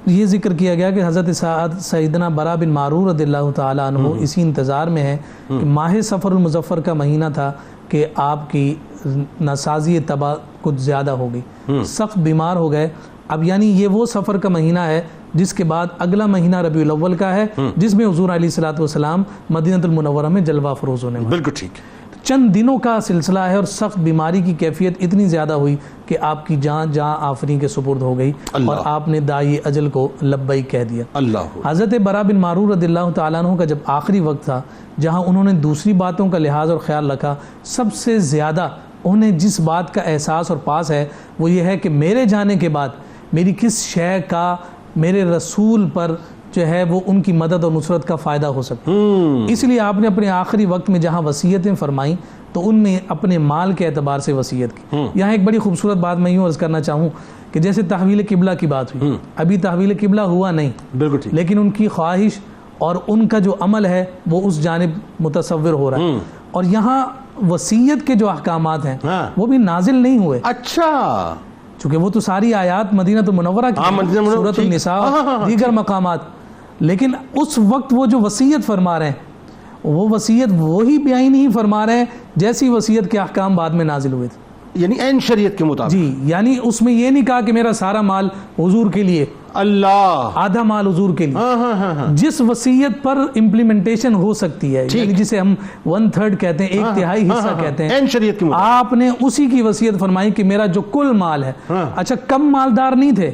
یہ ذکر کیا گیا کہ حضرت سیدنا برا بن معرور رضی اللہ تعالیٰ عنہ اسی انتظار میں ہے کہ ماہ صفر المظفر کا مہینہ تھا کہ آپ کی ناسازی طبع کچھ زیادہ ہو گئی، سخت بیمار ہو گئے. اب یعنی یہ وہ سفر کا مہینہ ہے جس کے بعد اگلا مہینہ ربیع الاول کا ہے جس میں حضور علیہ الصلوۃ والسلام مدینہ المنورہ میں جلوہ افروز ہونے والے. بالکل ٹھیک. چند دنوں کا سلسلہ ہے اور سخت بیماری کی کیفیت اتنی زیادہ ہوئی کہ آپ کی جان آفرین کے سپرد ہو گئی اور آپ نے داعی اجل کو لبیک کہہ دیا. حضرت برا بن معرور رضی اللہ تعالیٰ عنہ کا جب آخری وقت تھا جہاں انہوں نے دوسری باتوں کا لحاظ اور خیال رکھا، سب سے زیادہ انہیں جس بات کا احساس اور پاس ہے وہ یہ ہے کہ میرے جانے کے بعد میری کس شے کا میرے رسول پر جو ہے وہ ان کی مدد اور نصرت کا فائدہ ہو سکتا. اس لیے آپ نے اپنے آخری وقت میں جہاں وصیتیں فرمائیں تو ان میں اپنے مال کے اعتبار سے وصیت کی. یہاں ایک بڑی خوبصورت بات میں یوں عرض کرنا چاہوں کہ جیسے تحویل قبلہ کی بات ہوئی، ابھی تحویل قبلہ ہوا نہیں، لیکن ان کی خواہش اور ان کا جو عمل ہے وہ اس جانب متصور ہو رہا ہے. اور یہاں وصیت کے جو احکامات ہیں وہ بھی نازل نہیں ہوئے. اچھا، چونکہ وہ تو ساری آیات مدینہ المنورہ کی، سورۃ النساء دیگر مقامات، لیکن اس وقت وہ جو وصیت فرما رہے ہیں وہ وصیت وہی بیان نہیں فرما رہے ہیں جیسی وصیت کے احکام بعد میں نازل ہوئے تھے، یعنی عین شریعت کے مطابق. جی، یعنی اس میں یہ نہیں کہا کہ میرا سارا مال حضور کے لیے، اللہ آدھا مال حضور کے لیے. جس وصیت پر امپلیمنٹیشن ہو سکتی ہے، یعنی جسے ہم 1/3 کہتے ہیں، 1/3 حصہ کہتے ہیں، شریعت کی آپ نے اسی کی وصیت فرمائی کہ میرا جو کل مال ہے. اچھا، کم مالدار نہیں تھے،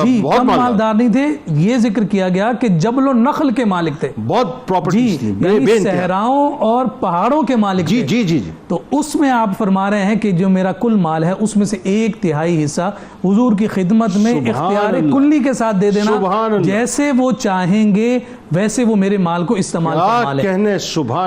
جی کم مالدار نہیں تھے، یہ ذکر کیا گیا کہ جبل و نخل کے مالک تھے، بہت پراپرٹی، یعنی صحراؤں اور پہاڑوں کے مالک تھے. جی جی جی. تو اس میں آپ فرما رہے ہیں کہ جو میرا کل مال ہے اس میں سے 1/3 حصہ حضور کی خدمت میں اختیار کلی کے ساتھ دے دینا، جیسے وہ چاہیں گے ویسے وہ میرے مال کو استعمال کرنا ہے.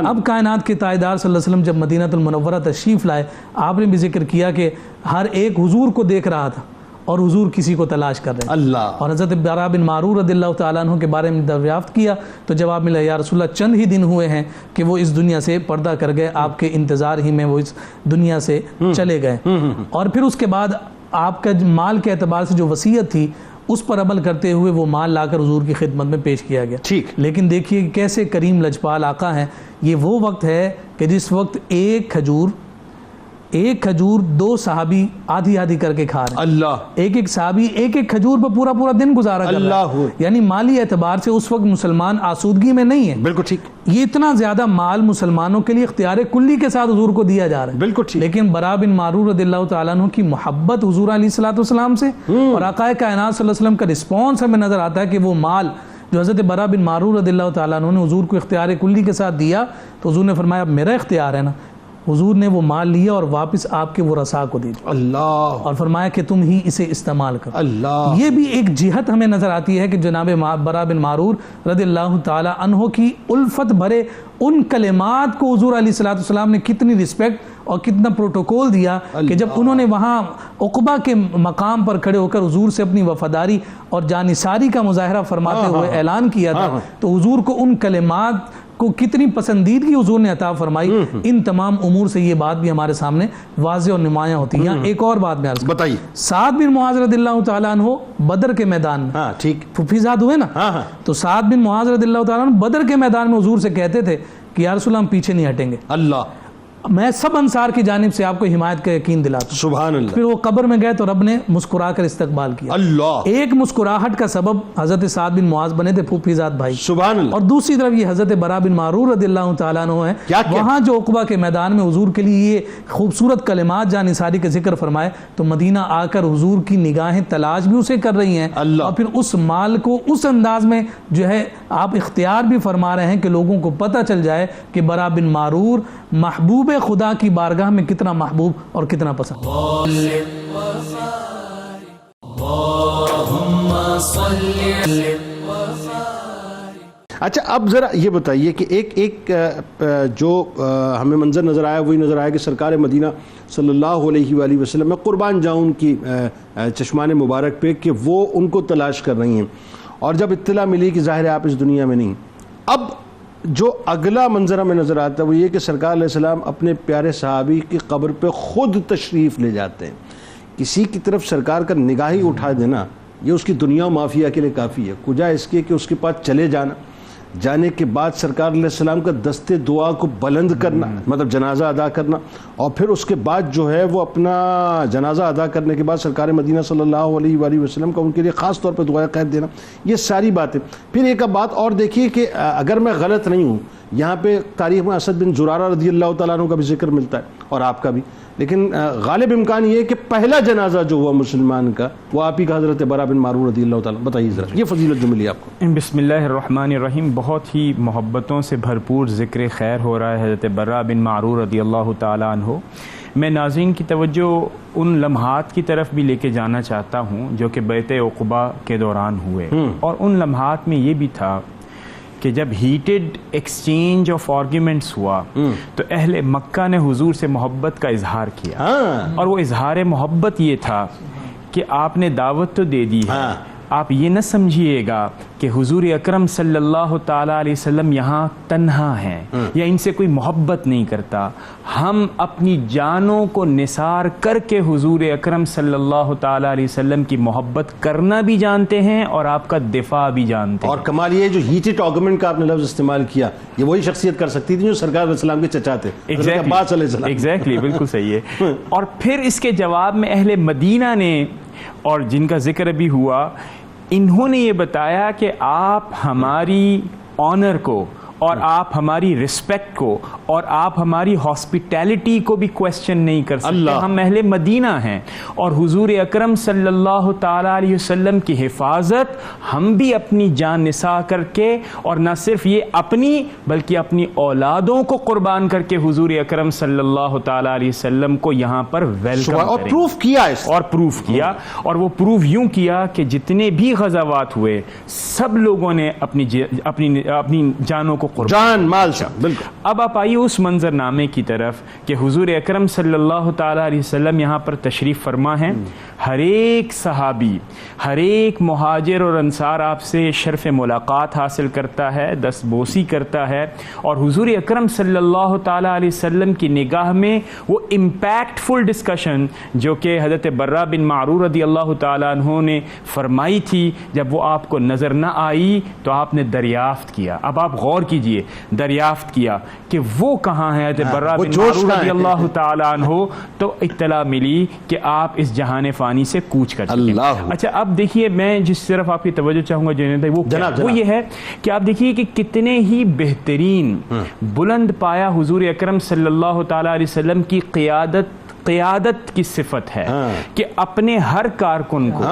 اب کائنات کے تاجدار صلی اللہ علیہ وسلم جب مدینہ المنورہ تشریف لائے، آپ نے بھی ذکر کیا کہ ہر ایک حضور کو دیکھ رہا تھا اور حضور کسی کو تلاش کر رہے ہیں. اور حضرت برا بن معرور رضی اللہ تعالیٰ عنہ کے بارے میں دریافت کیا تو جواب ملا، یا رسول اللہ چند ہی دن ہوئے ہیں کہ وہ اس دنیا سے پردہ کر گئے، آپ کے انتظار ہی میں وہ اس دنیا سے چلے گئے. اور پھر اس کے بعد آپ کا مال کے اعتبار سے جو وصیت تھی اس پر عمل کرتے ہوئے وہ مال لا کر حضور کی خدمت میں پیش کیا گیا. لیکن دیکھیے کیسے کریم لجپال آقا ہیں. یہ وہ وقت ہے کہ جس وقت ایک کھجور 2 صحابی آدھی آدھی کر کے کھا رہے ہیں. اللہ، ایک صحابی ایک کھجور پر پورا دن گزارا کر رہا ہے. یعنی مالی اعتبار سے اس وقت مسلمان آسودگی میں نہیں ہے. بالکل ٹھیک. یہ اتنا زیادہ مال مسلمانوں کے لیے اختیار کلی کے ساتھ حضور کو دیا جا رہا ہے. بالکل ٹھیک. لیکن برا بن معرور رضی اللہ تعالیٰ عنہ کی محبت حضور علیہ الصلوۃ والسلام سے اور آقا کائنات صلی اللہ علیہ وسلم کا رسپانس ہمیں نظر آتا ہے کہ وہ مال جو حضرت برا بن معرور رضی اللہ تعالیٰ عنہ نے حضور کو اختیار کلی کے ساتھ دیا تو حضور نے فرمایا اب میرا اختیار ہے نا. حضور نے وہ مال لیا اور واپس آپ کے وہ رسا کو دے دیا. اللہ. اور فرمایا کہ تم ہی اسے استعمال کرو. اللہ. یہ بھی ایک جہت ہمیں نظر آتی ہے کہ جناب برا بن معرور رضی اللہ تعالی عنہ کی الفت بھرے ان کلمات کو حضور علیہ الصلوۃ والسلام نے کتنی رسپیکٹ اور کتنا پروٹوکول دیا کہ جب انہوں نے وہاں عقبہ کے مقام پر کھڑے ہو کر حضور سے اپنی وفاداری اور جانثاری کا مظاہرہ فرماتے ہوئے اعلان کیا تھا تو حضور کو ان کلمات کو کتنی پسندیدگی حضور نے عطا فرمائی، ان تمام امور سے یہ بات بھی ہمارے سامنے واضح اور نمایاں ہوتی ہے. یہاں ایک اور بات میں عرض کروں، بتائیے. سعد بن معاذ رضی اللہ تعالیٰ عنہ بدر کے میدان میں، ہاں ٹھیک، پھوپھیزاد ہوئے نا، تو سعد بن معاذ رضی اللہ تعالیٰ عنہ بدر کے میدان میں حضور سے کہتے تھے کہ یا رسول اللہ ہم پیچھے نہیں ہٹیں گے، اللہ میں سب انصار کی جانب سے آپ کو حمایت کا یقین دلاتا ہوں. سبحان اللہ. پھر وہ قبر میں گئے تو رب نے مسکرا کر استقبال کیا. اللہ، ایک مسکراہٹ کا سبب حضرت سعد بن معاذ بنے تھے، پھوپھیزاد بھائی. سبحان اللہ. اور دوسری طرف یہ حضرت برا بن معرور رضی اللہ تعالیٰ عنہ ہیں، کیا وہاں جو عقبہ کے میدان میں حضور کے لیے یہ خوبصورت کلمات جان نثاری کا ذکر فرمائے تو مدینہ آ کر حضور کی نگاہیں تلاش بھی اسے کر رہی ہیں، اور پھر اس مال کو اس انداز میں جو ہے آپ اختیار بھی فرما رہے ہیں کہ لوگوں کو پتہ چل جائے کہ برا بن معرور محبوب خدا کی بارگاہ میں کتنا محبوب اور کتنا پسند. اچھا اب ذرا یہ بتائیے کہ ایک جو ہمیں منظر نظر آیا وہی نظر آیا کہ سرکار مدینہ صلی اللہ علیہ وآلہ وسلم، میں قربان جاؤں ان کی چشمان مبارک پہ کہ وہ ان کو تلاش کر رہی ہیں، اور جب اطلاع ملی کہ ظاہر ہے آپ اس دنیا میں نہیں. اب جو اگلا منظر ہمیں نظر آتا ہے وہ یہ کہ سرکار علیہ السلام اپنے پیارے صحابی کی قبر پہ خود تشریف لے جاتے ہیں. کسی کی طرف سرکار کا نگاہی اٹھا دینا یہ اس کی دنیا مافیا کے لیے کافی ہے، کجا اس کے کہ اس کے پاس چلے جانے کے بعد سرکار علیہ السلام کا دستے دعا کو بلند کرنا، مطلب جنازہ ادا کرنا، اور پھر اس کے بعد جو ہے وہ اپنا جنازہ ادا کرنے کے بعد سرکار مدینہ صلی اللہ علیہ وآلہ وسلم کا ان کے لیے خاص طور پہ دعائے خیر دینا، یہ ساری باتیں. پھر ایک بات اور دیکھیے کہ اگر میں غلط نہیں ہوں، یہاں پہ تاریخ میں اسد بن زرارہ رضی اللہ تعالیٰ عنہ کا بھی ذکر ملتا ہے اور آپ کا بھی، لیکن غالب امکان یہ ہے کہ پہلا جنازہ جو ہوا مسلمان کا وہ آپ ہی کا حضرت برا بن معرور رضی اللہ تعالیٰ. بتائیے ذرا یہ فضیلت جو ملی آپ کو. بسم اللہ الرحمن الرحیم. بہت ہی محبتوں سے بھرپور ذکر خیر ہو رہا ہے حضرت برا بن معرور رضی اللہ تعالیٰ عنہ. میں ناظرین کی توجہ ان لمحات کی طرف بھی لے کے جانا چاہتا ہوں جو کہ بیعت عقبہ کے دوران ہوئے، اور ان لمحات میں یہ بھی تھا کہ جب ہیٹڈ ایکسچینج آف آرگیومنٹس ہوا تو اہل مکہ نے حضور سے محبت کا اظہار کیا، اور وہ اظہار محبت یہ تھا کہ آپ نے دعوت تو دے دی ہے، آپ یہ نہ سمجھیے گا کہ حضور اکرم صلی اللہ تعالیٰ علیہ وسلم یہاں تنہا ہیں یا ان سے کوئی محبت نہیں کرتا. ہم اپنی جانوں کو نثار کر کے حضور اکرم صلی اللہ تعالیٰ علیہ وسلم کی محبت کرنا بھی جانتے ہیں اور آپ کا دفاع بھی جانتے ہیں. اور کمال یہ جو ہیٹڈ آرگومنٹ کا آپ نے لفظ استعمال کیا، یہ وہی شخصیت کر سکتی تھی جو سرکار علیہ السلام کے چچا تھے. ایگزیکٹلی بالکل صحیح ہے. اور پھر اس کے جواب میں اہل مدینہ نے، اور جن کا ذکر ابھی ہوا، انہوں نے یہ بتایا کہ آپ ہماری آنر کو اور آپ ہماری رسپیکٹ کو اور آپ ہماری ہاسپٹیلٹی کو بھی کویسچن نہیں کر سکتے. ہم اہل مدینہ ہیں اور حضور اکرم صلی اللہ تعالیٰ علیہ وسلم کی حفاظت ہم بھی اپنی جان نثار کر کے، اور نہ صرف یہ اپنی بلکہ اپنی اولادوں کو قربان کر کے حضور اکرم صلی اللہ تعالیٰ علیہ وسلم کو یہاں پر ویلکم اور پروف کیا اور وہ پروف یوں کیا کہ جتنے بھی غزوات ہوئے سب لوگوں نے اپنی جانوں کو جان مال سے. بالکل. اب آپ آئیے اس منظر نامے کی طرف کہ حضور اکرم صلی اللہ تعالیٰ علیہ وسلم یہاں پر تشریف فرما ہیں. ہر ایک صحابی، ہر ایک مہاجر اور انصار آپ سے شرف ملاقات حاصل کرتا ہے، دست بوسی کرتا ہے، اور حضور اکرم صلی اللہ تعالیٰ علیہ وسلم کی نگاہ میں وہ امپیکٹ فل ڈسکشن جو کہ حضرت برا بن معرور رضی اللہ تعالیٰ عنہ نے فرمائی تھی، جب وہ آپ کو نظر نہ آئی تو آپ نے دریافت کیا. اب آپ غور کیجئے، دریافت کیا کہ وہ کہاں ہے حضرت برا بن معرور رضی اللہ تعالیٰ عنہ، تو اطلاع ملی کہ آپ اس جہان فانی سے کوچ کر چکے. اچھا اب دیکھیے، میں جس طرف آپ کی توجہ چاہوں گا جناب وہ یہ ہے کہ آپ دیکھیے کہ کتنے ہی بہترین بلند پایا حضور اکرم صلی اللہ تعالیٰ علیہ وسلم کی قیادت کی صفت ہے کہ اپنے ہر کارکن کو،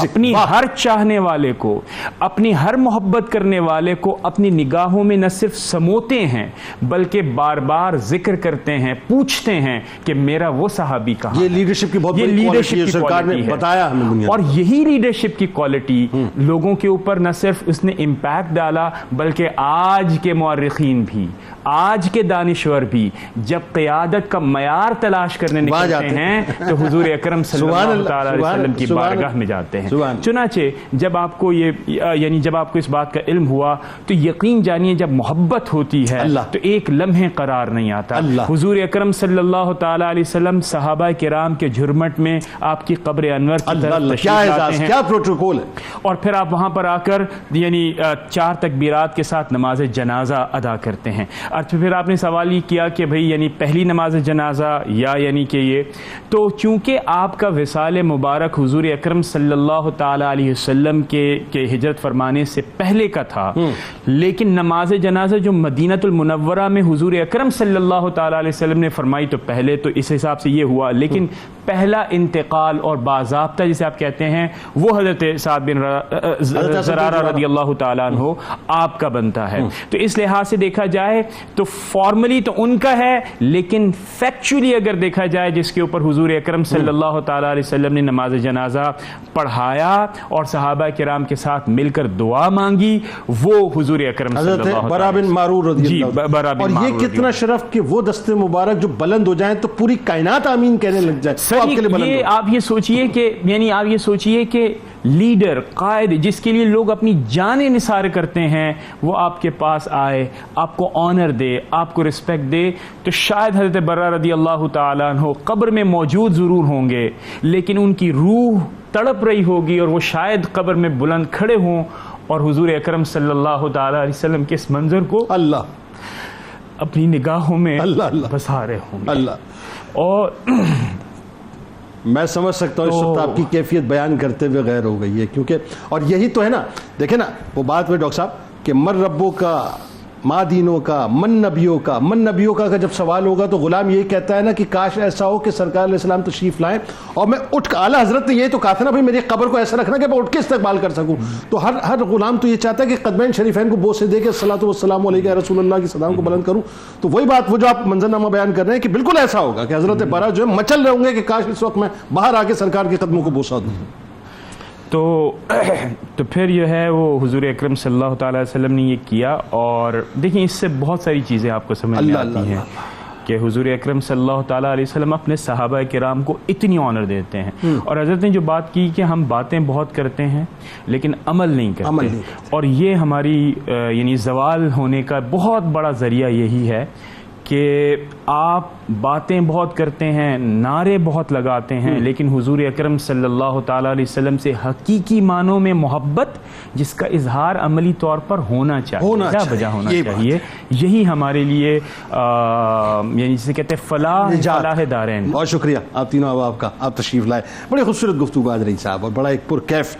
اپنی ہر چاہنے والے کو، اپنی ہر محبت کرنے والے کو اپنی نگاہوں میں نہ صرف سموتے ہیں بلکہ بار بار ذکر کرتے ہیں، پوچھتے ہیں کہ میرا وہ صحابی کہاں. یہ لیڈرشپ کی بہت بڑی کوالٹی ہے، سرکار نے بتایا ہمیں دنیا. اور یہی لیڈرشپ کی کوالٹی لوگوں کے اوپر نہ صرف اس نے امپیکٹ ڈالا بلکہ آج کے مورخین بھی، آج کے دانشور بھی جب قیادت کا معیار تلاش کرنے نکلتے کہاں کرتے جاتے ہیں تو حضور اکرم صلی سبحان اللہ اللہ، تعالیٰ علیہ سبحان وسلم کی سبحان بارگاہ اللہ، میں جاتے ہیں. سبحان. چنانچہ جب آپ کو جب آپ کو اس بات کا علم ہوا تو یقین جانیے جب محبت ہوتی ہے اللہ. تو ایک لمحے قرار نہیں آتا. اللہ. حضور اکرم صلی اللہ تعالیٰ علیہ وسلم صحابہ کرام کے جھرمٹ میں آپ کی قبر انور کی اللہ طرف اللہ، کیا تشریف لاتے اعزاز، ہیں کیا پروٹوکول ہے. اور پھر آپ وہاں پر آ کر یعنی 4 تکبیرات کے ساتھ نماز جنازہ ادا کرتے ہیں. اور پھر آپ نے سوال یہ کیا کہ بھئی یعنی پہلی نماز جنازہ یا یعنی کہ یہ تو چونکہ آپ کا وصال مبارک حضور اکرم صلی اللہ تعالیٰ علیہ وسلم کے ہجرت فرمانے سے پہلے کا تھا، لیکن نماز جنازہ جو مدینۃ المنورہ میں حضور اکرم صلی اللہ تعالیٰ علیہ وسلم نے فرمائی تو پہلے تو اس حساب سے یہ ہوا، لیکن پہلا انتقال اور باضابطہ جسے آپ کہتے ہیں وہ حضرت سعد بن زرارہ رضی اللہ تعالیٰ عنہ آپ کا بنتا ہے. تو اس لحاظ سے دیکھا جائے تو فارملی تو ان کا ہے، لیکن فیکچولی اگر دیکھا جائے جس کے اوپر حضور اکرم صلی اللہ تعالیٰ علیہ وسلم نے نماز جنازہ پڑھایا اور صحابہ کرام کے ساتھ مل کر دعا مانگی وہ حضور اکرم صلی اللہ حضرت برا بن معرور رضی اللہ عنہ. اور یہ کتنا شرف کہ وہ دست مبارک جو بلند ہو جائیں تو پوری کائنات آمین کہنے لگ جائے. یہ آپ یہ سوچئے کہ یعنی آپ یہ سوچئے کہ لیڈر قائد جس کے لیے لوگ اپنی جانیں نثار کرتے ہیں وہ آپ کے پاس آئے، آپ کو آنر دے، آپ کو رسپیکٹ دے، تو شاید حضرت برہ رضی اللہ تعالیٰ عنہ قبر میں موجود ضرور ہوں گے لیکن ان کی روح تڑپ رہی ہوگی اور وہ شاید قبر میں بلند کھڑے ہوں اور حضور اکرم صلی اللہ تعالیٰ علیہ وسلم کے اس منظر کو اللہ اپنی نگاہوں میں اللہ بسا رہے ہوں گے. اللہ. اور میں سمجھ سکتا ہوں اس وقت آپ کی کیفیت بیان کرتے ہوئے غیر ہو گئی ہے، کیونکہ اور یہی تو ہے نا، دیکھیں نا وہ بات میں ڈاکٹر صاحب کہ من ربوں کا، ماں دینوں کا، من نبیوں کا جب سوال ہوگا تو غلام یہی کہتا ہے نا کہ کاش ایسا ہو کہ سرکار علیہ السلام تشریف لائیں اور میں اٹھ کے، اعلیٰ حضرت نے یہی تو کہا تھا نا بھائی میری قبر کو ایسا رکھنا کہ میں اٹھ کے استقبال کر سکوں. تو ہر غلام تو یہ چاہتا ہے کہ قدمین شریفین کو بوسے دے کے الصلاۃ والسلام علیک یا رسول اللہ کی صداؤں کو بلند کروں. تو وہی بات وہ جو آپ منظرنامہ بیان کر رہے ہیں کہ بالکل ایسا ہوگا کہ حضرت برا جو ہے مچل رہے ہوں گے کہ کاش اس وقت میں باہر آ کے سرکار کے قدموں کو بوسا دوں. تو پھر جو ہے وہ حضور اکرم صلی اللہ تعالیٰ علیہ وسلم نے یہ کیا. اور دیکھیں اس سے بہت ساری چیزیں آپ کو سمجھ میں آتی ہیں کہ حضور اکرم صلی اللہ تعالیٰ علیہ وسلم اپنے صحابہ کرام کو اتنی آنر دیتے ہیں. اور حضرت نے جو بات کی کہ ہم باتیں بہت کرتے ہیں لیکن عمل نہیں کرتے، اور یہ ہماری یعنی زوال ہونے کا بہت بڑا ذریعہ یہی ہے کہ آپ باتیں بہت کرتے ہیں، نعرے بہت لگاتے ہیں، لیکن حضور اکرم صلی اللہ تعالیٰ علیہ وسلم سے حقیقی معنوں میں محبت جس کا اظہار عملی طور پر ہونا چاہیے. یہی ہمارے لیے یعنی جسے کہتے ہیں فلاح دارین. بہت شکریہ آپ تینوں احباب کا، آپ تشریف لائے. بڑی خوبصورت گفتگو آج رہی صاحب، اور بڑا ایک پرکیف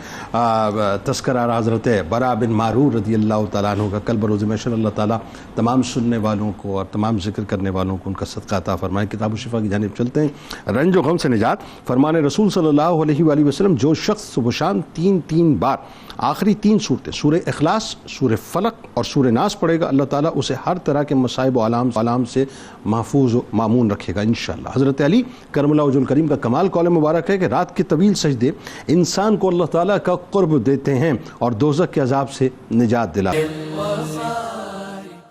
تذکرہ حضرت برا بن معرور رضی اللہ تعالیٰ عنہ کا. کل بروز محشر اللہ تعالیٰ تمام سننے والوں کو اور تمام ذکر کرنے والوں کو ان کا صدقہ عطا فرمائے. کتاب و شفا کی جانب چلتے ہیں. رنج و غم سے نجات. فرمان رسول صلی اللہ علیہ وآلہ وسلم جو شخص صبح شام 3 بار آخری 3 صورتیں سورہ اخلاص، سورہ فلق اور سورہ ناس پڑھے گا، اللہ تعالیٰ اسے ہر طرح کے مصائب و علام سے محفوظ و مامون رکھے گا انشاءاللہ. حضرت علی کرم اللہ وجہ الکریم کا کمال قول مبارک ہے کہ رات کے طویل سجدے انسان کو اللہ تعالیٰ کا قرب دیتے ہیں اور دوزخ کے عذاب سے نجات دلاتے ہیں.